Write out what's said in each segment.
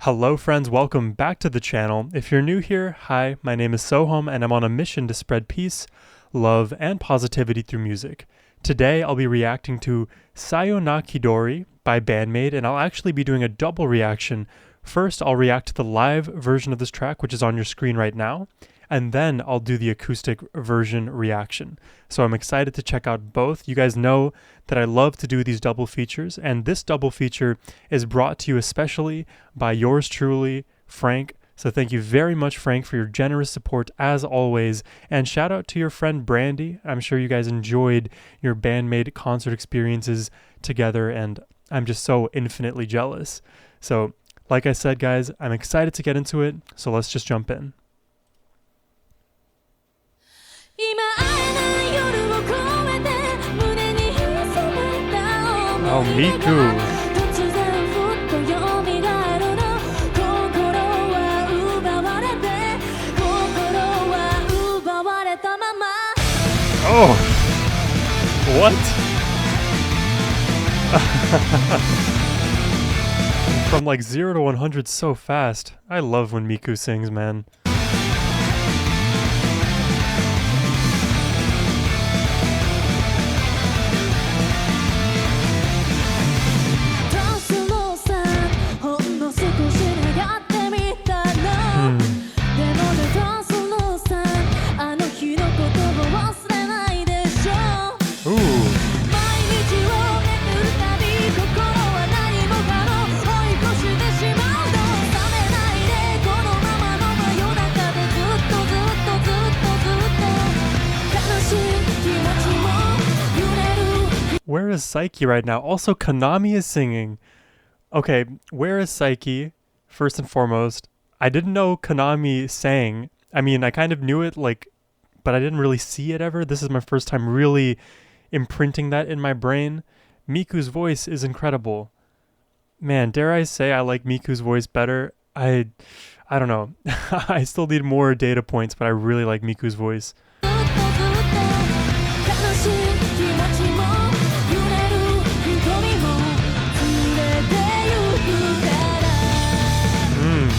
Hello friends, welcome back to the channel. If you're new here, hi, my name is Sohum and I'm on a mission to spread peace, love, and positivity through music. Today I'll be reacting to Sayonakidori by BAND-MAID, and I'll actually be doing a double reaction. First, I'll react to the live version of this track, which is on your screen right now, and then I'll do the acoustic version reaction. So I'm excited to check out both. You guys know that I love to do these double features, and this double feature is brought to you especially by yours truly, Frank. So thank you very much, Frank, for your generous support as always. And shout out to your friend Brandy. I'm sure you guys enjoyed your BAND-MAID concert experiences together, and I'm just so infinitely jealous. So like I said, guys, I'm excited to get into it, so let's just jump in. Oh, Miku. Oh, what? From like 0 to 100 so fast. I love when Miku sings, man. Where is Psyche right now? Also, Konami is singing. Okay, where is Psyche? First and foremost, I didn't know Konami sang. I mean, I kind of knew it, like, but I didn't really see it ever. This is my first time really imprinting that in my brain. Miku's voice is incredible. Man, dare I say I like Miku's voice better? I don't know. I still need more data points, but I really like Miku's voice.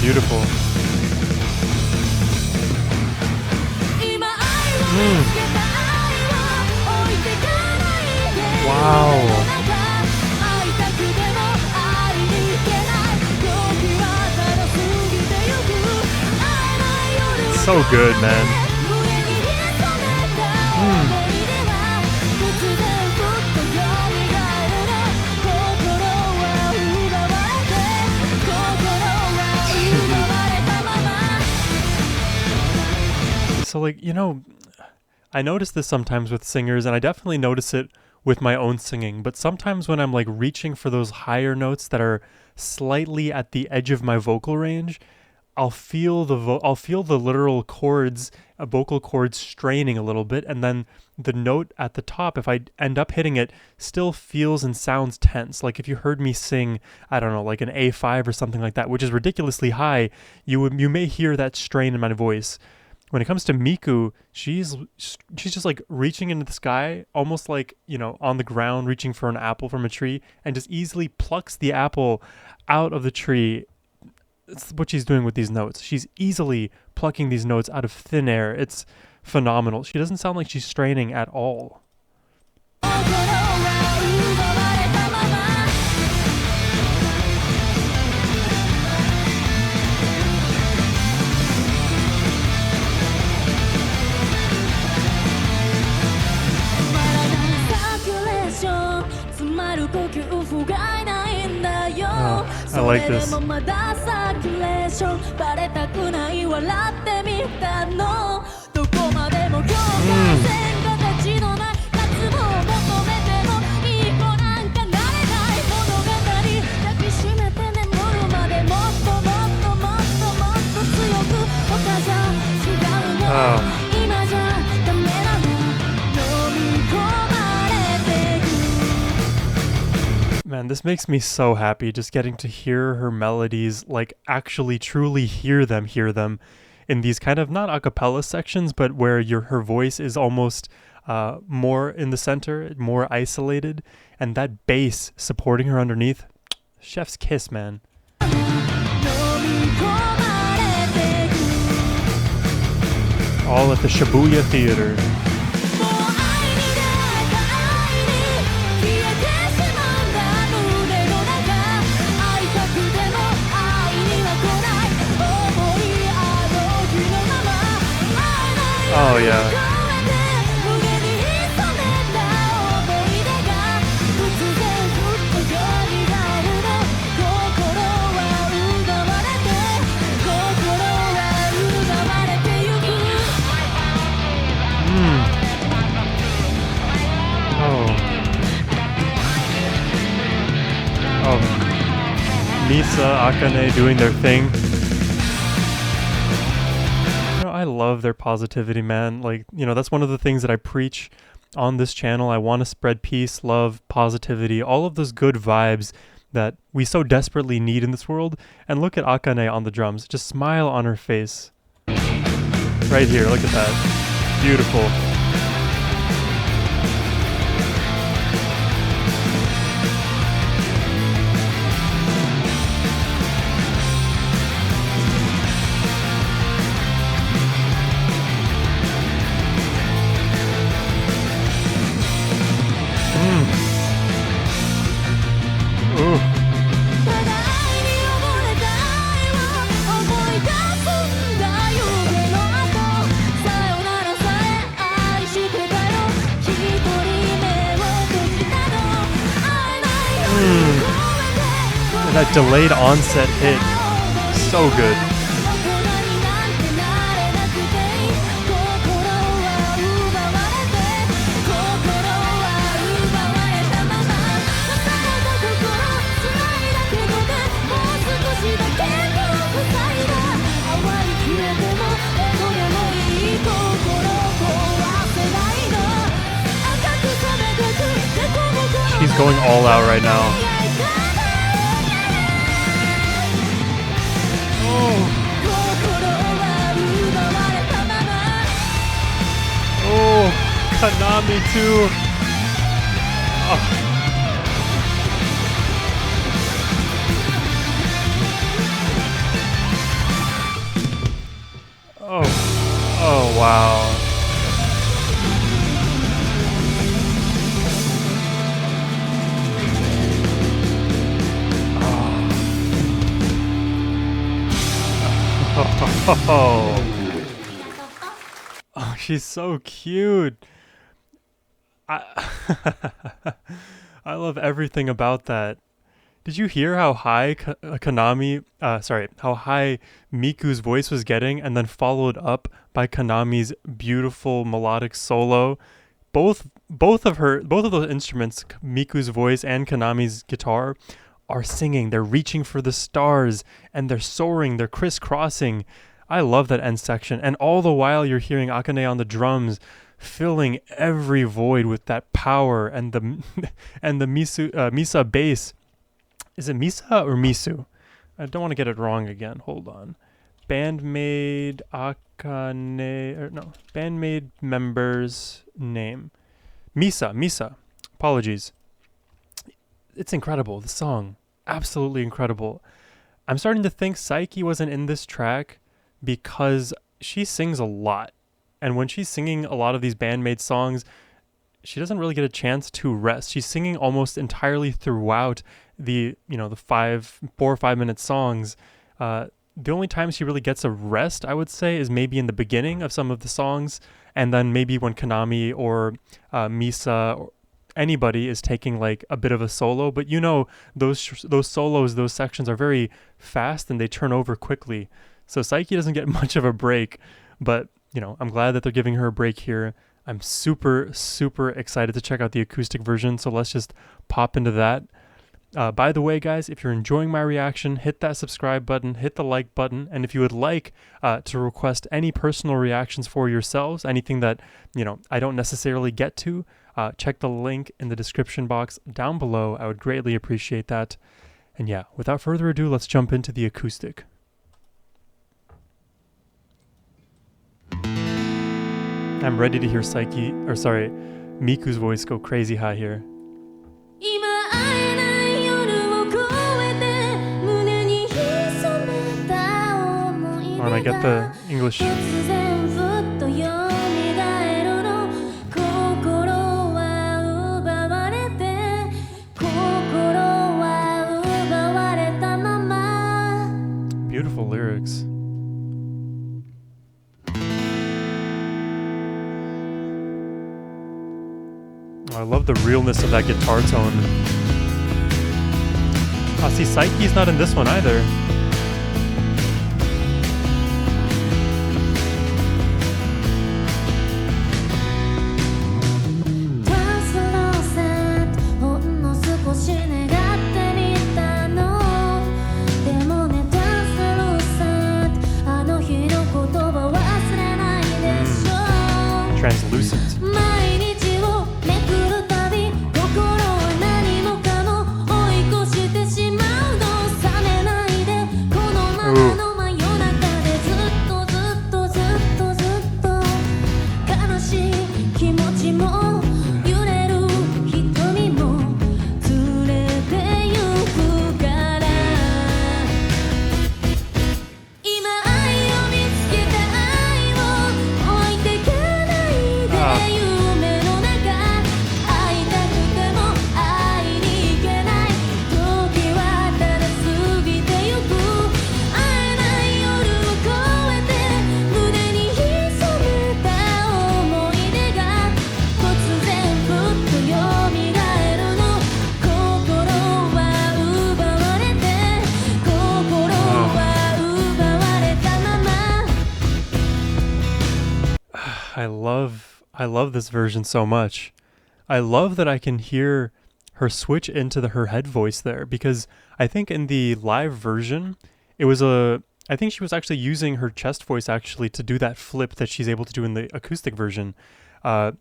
Beautiful. Wow. So good, man. So, like, you know, I notice this sometimes with singers, and I definitely notice it with my own singing, but sometimes when I'm like reaching for those higher notes that are slightly at the edge of my vocal range, I'll feel the literal chords, vocal cords straining a little bit, and then the note at the top, if I end up hitting it, still feels and sounds tense. Like if you heard me sing, I don't know, like an A5 or something like that, which is ridiculously high, you may hear that strain in my voice. When it comes to Miku, she's just like reaching into the sky, almost like, you know, on the ground, reaching for an apple from a tree, and just easily plucks the apple out of the tree. That's what she's doing with these notes. She's easily plucking these notes out of thin air. It's phenomenal. She doesn't sound like she's straining at all. I like this. Man, this makes me so happy just getting to hear her melodies, like actually truly hear them in these kind of not a cappella sections, but where her voice is almost more in the center, more isolated, and that bass supporting her underneath. Chef's kiss, man. All at the Shibuya Theater. Oh yeah. Oh, Misa, Akane doing their thing. You know, I love their positivity, man. Like, you know, that's one of the things that I preach on this channel. I want to spread peace, love, positivity, all of those good vibes that we so desperately need in this world. And look at Akane on the drums. Just smile on her face. Right here, look at that. Beautiful. That delayed onset hit, so good. She's going all out right now. Konami too. Oh wow. Oh, she's so cute. I love everything about that. Did you hear how high how high Miku's voice was getting, and then followed up by Konami's beautiful melodic solo? Both of those instruments, Miku's voice and Konami's guitar, are singing. They're reaching for the stars, and they're soaring. They're crisscrossing. I love that end section, and all the while you're hearing Akane on the drums, filling every void with that power, and the Misa bass. Is it Misa or Misu? I don't want to get it wrong again. Hold on. BAND-MAID Akane, or no, BAND-MAID member's name. Misa. Apologies. It's incredible. The song, absolutely incredible. I'm starting to think Saiki wasn't in this track because she sings a lot. And when she's singing a lot of these BAND-MAID songs, she doesn't really get a chance to rest. She's singing almost entirely throughout the 4 or 5 minute songs. The only time she really gets a rest, I would say, is maybe in the beginning of some of the songs, and then maybe when Konami or Misa or anybody is taking like a bit of a solo. But those solos, those sections are very fast and they turn over quickly. So Saiki doesn't get much of a break, but I'm glad that they're giving her a break here. I'm super, super excited to check out the acoustic version, so let's just pop into that. By the way, guys, if you're enjoying my reaction, hit that subscribe button, hit the like button, and if you would like to request any personal reactions for yourselves, anything that, I don't necessarily get to, check the link in the description box down below. I would greatly appreciate that. And yeah, without further ado, let's jump into the acoustic. I'm ready to hear Miku's voice go crazy high here. Oh, and I get the English. Beautiful lyrics. Oh, I love the realness of that guitar tone. Ah, see, Psyche's not in this one either. Translucent. I love this version so much. I love that I can hear her switch into her head voice there, because I think in the live version, I think she was actually using her chest voice actually to do that flip that she's able to do in the acoustic version. I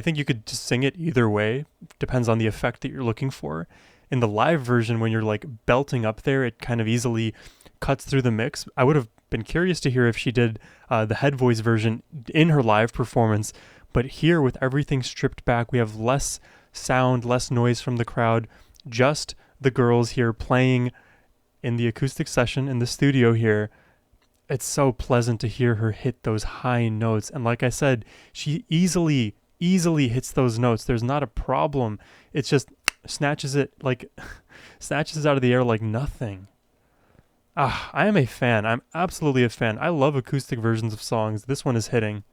think you could just sing it either way, depends on the effect that you're looking for. In the live version, when you're like belting up there, it kind of easily cuts through the mix. I would have been curious to hear if she did the head voice version in her live performance, but here with everything stripped back, we have less sound, less noise from the crowd, just the girls here playing in the acoustic session in the studio here. It's so pleasant to hear her hit those high notes, and like I said, she easily hits those notes. There's not a problem. It's just snatches it out of the air like nothing. I am a fan. I'm absolutely a fan. I love acoustic versions of songs. This one is hitting.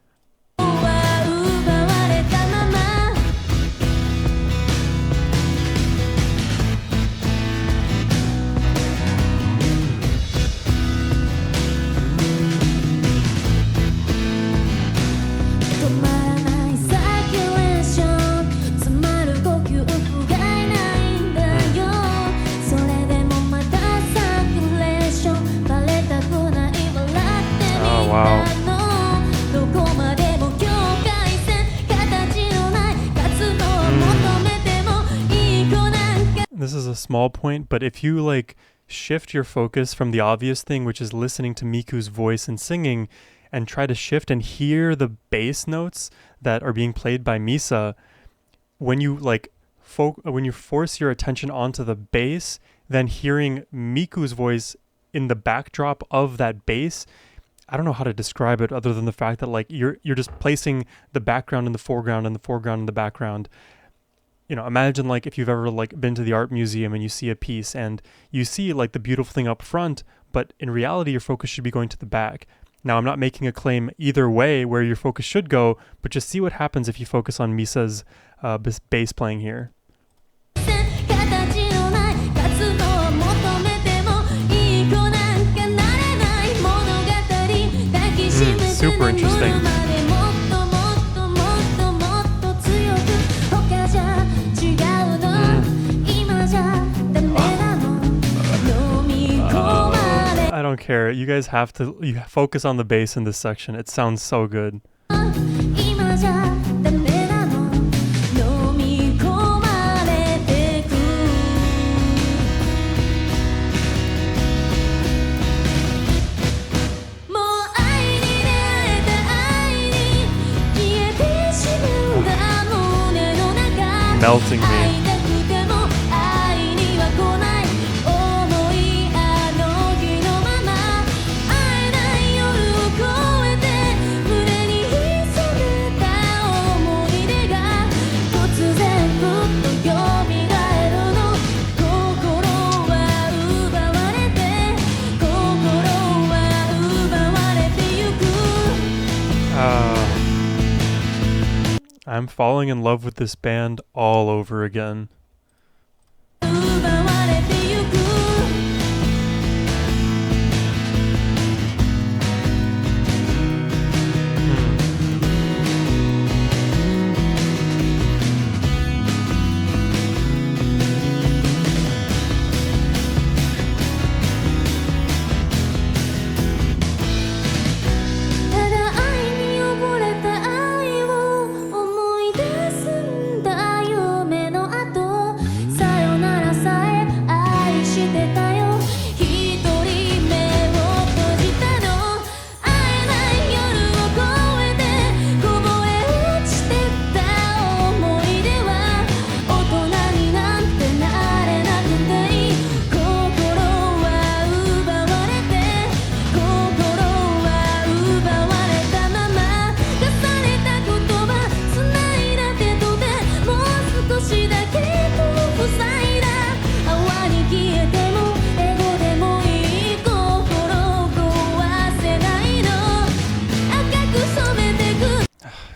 This is a small point, but if you like shift your focus from the obvious thing, which is listening to Miku's voice and singing, and try to shift and hear the bass notes that are being played by Misa, when you when you force your attention onto the bass, then hearing Miku's voice in the backdrop of that bass, I don't know how to describe it other than the fact that like you're just placing the background in the foreground and the foreground in the background. You know, imagine like if you've ever like been to the art museum and you see a piece and you see like the beautiful thing up front, but in reality your focus should be going to the back. Now I'm not making a claim either way where your focus should go, but just see what happens if you focus on Misa's bass playing here. Super interesting. I don't care. You guys have to focus on the bass in this section. It sounds so good. Melting me. I'm falling in love with this band all over again.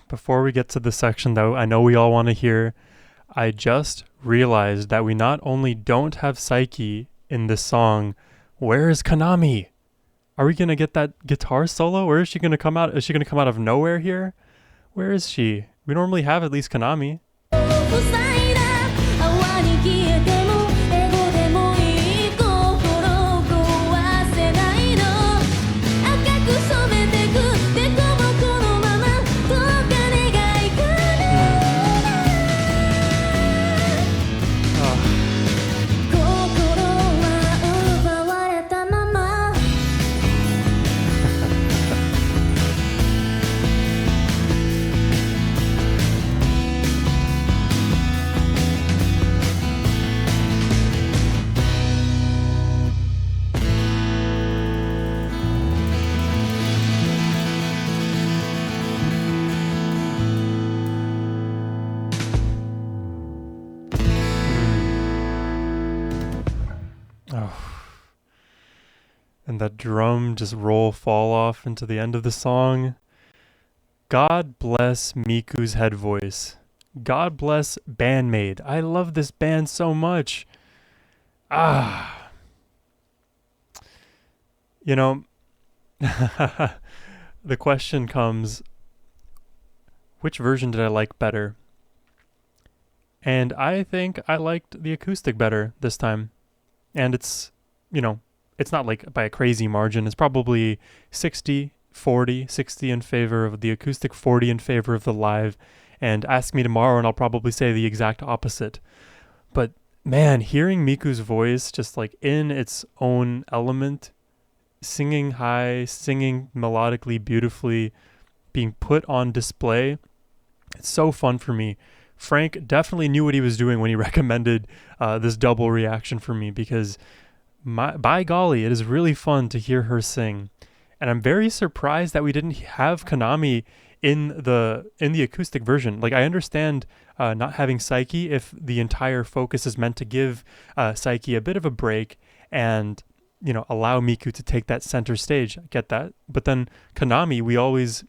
Before we get to the section that I know we all want to hear, I just realized that we not only don't have Psyche in this song, where is Konami? Are we going to get that guitar solo? Where is she going to come out? Is she going to come out of nowhere here? Where is she? We normally have at least Konami. And that drum just fall off into the end of the song. God bless Miku's head voice. God bless BAND-MAID. I love this band so much. You know, the question comes, which version did I like better? And I think I liked the acoustic better this time. And it's, it's not like by a crazy margin. It's probably 60-40, 60 in favor of the acoustic, 40 in favor of the live. And ask me tomorrow and I'll probably say the exact opposite. But man, hearing Miku's voice just like in its own element, singing high, singing melodically, beautifully, being put on display, it's so fun for me. Frank definitely knew what he was doing when he recommended this double reaction for me, because by golly, it is really fun to hear her sing. And I'm very surprised that we didn't have Konami in the acoustic version. Like, I understand not having Psyche if the entire focus is meant to give Psyche a bit of a break and, allow Miku to take that center stage. I get that. But then Konami, we always,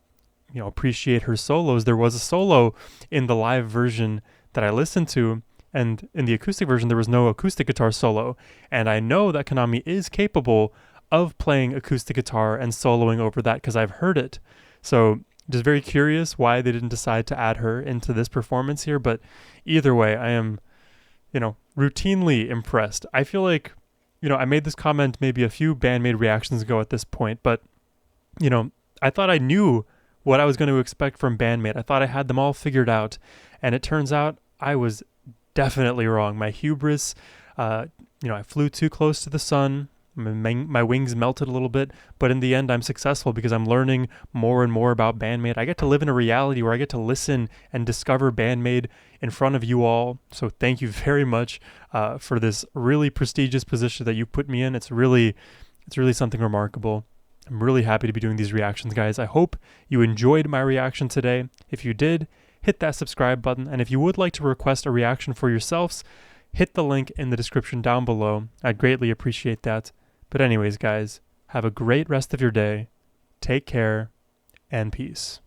appreciate her solos. There was a solo in the live version that I listened to, and in the acoustic version, there was no acoustic guitar solo. And I know that Konami is capable of playing acoustic guitar and soloing over that because I've heard it. So just very curious why they didn't decide to add her into this performance here. But either way, I am, routinely impressed. I feel like, I made this comment maybe a few BAND-MAID reactions ago at this point, but, I thought I knew what I was going to expect from BAND-MAID. I thought I had them all figured out. And it turns out I was definitely wrong. My hubris, I flew too close to the sun. My wings melted a little bit, but in the end, I'm successful because I'm learning more and more about BAND-MAID. I get to live in a reality where I get to listen and discover BAND-MAID in front of you all. So thank you very much for this really prestigious position that you put me in. It's really something remarkable. I'm really happy to be doing these reactions, guys. I hope you enjoyed my reaction today. If you did, hit that subscribe button. And if you would like to request a reaction for yourselves, hit the link in the description down below. I'd greatly appreciate that. But anyways, guys, have a great rest of your day. Take care and peace.